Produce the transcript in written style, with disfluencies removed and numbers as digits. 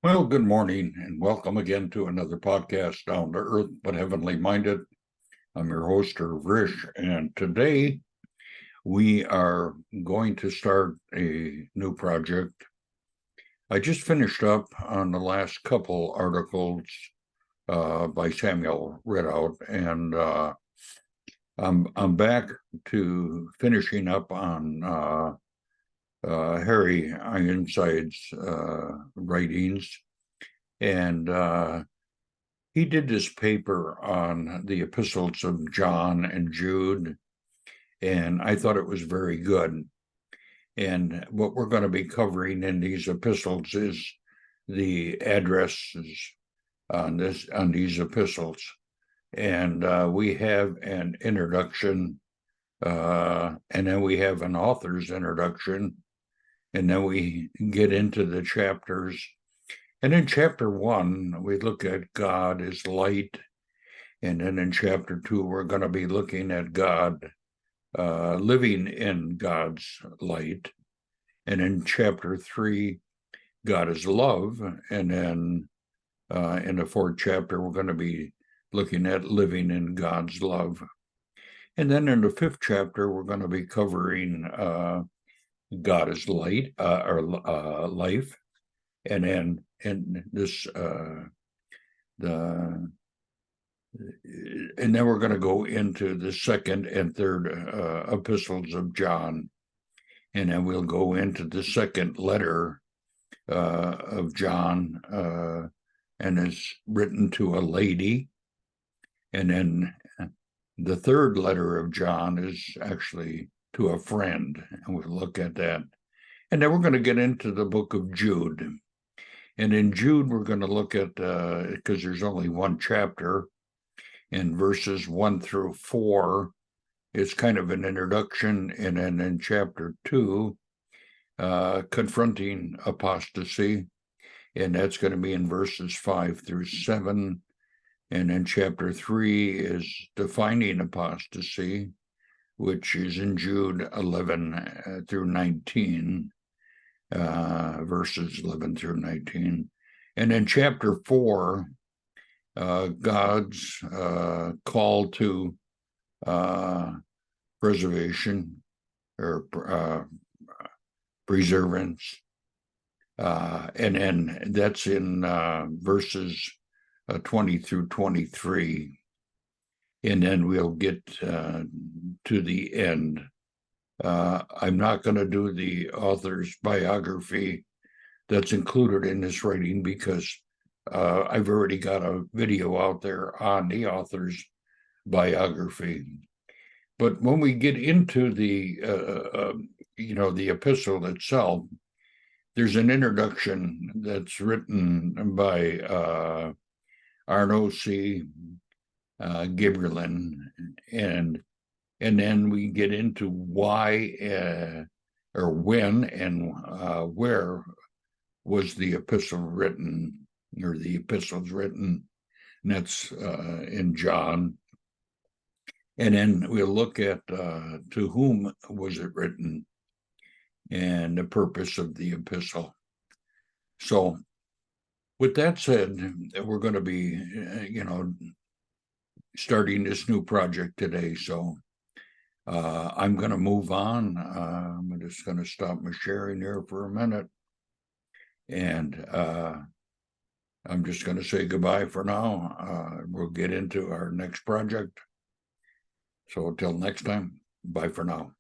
Well, good morning and welcome again to another podcast, Down to Earth but Heavenly Minded. I'm your host, Rish, and today we are going to start a new project. I just finished up on the last couple articles by Samuel Ridout, and I'm back to finishing up on Harry A Ironside's writings, and he did this paper on the epistles of John and Jude, and I thought it was very good. And what we're going to be covering in these epistles is the addresses on these epistles, and we have an introduction, and then we have an author's introduction. And then we get into the chapters. And in chapter 1, we look at God as light. And then in chapter 2, we're going to be looking at God, living in God's light. And in chapter 3, God is love. And then in the 4th chapter, we're going to be looking at living in God's love. And then in the 5th chapter, we're going to be covering God is light, or life, and then in this and then we're going to go into the 2nd and 3rd epistles of John, and then we'll go into the 2nd letter of John, and it's written to a lady, and then the 3rd letter of John is actually to a friend, and we'll look at that. And then we're going to get into the book of Jude. And in Jude, we're going to look at, because there's only one chapter, in verses 1 through 4, it's kind of an introduction. And then in chapter 2, confronting apostasy, and that's going to be in verses 5 through 7. And then chapter 3 is defining apostasy, which is in Jude 11 through 19, verses 11 through 19. And in chapter 4, God's call to preservation or preservance. And then that's in verses 20 through 23. And then we'll get to the end. I'm not going to do the author's biography that's included in this writing because I've already got a video out there on the author's biography. But when we get into the epistle itself, there's an introduction that's written by Arno C, Gaebelein, and then we get into why or when and where was the epistle written, or the epistles written, and that's in John. And then we'll look at to whom was it written and the purpose of the epistle. So with that said, we're going to be, starting this new project today. So I'm going to move on. I'm just going to stop my sharing here for a minute. And I'm just going to say goodbye for now. We'll get into our next project. So until next time, bye for now.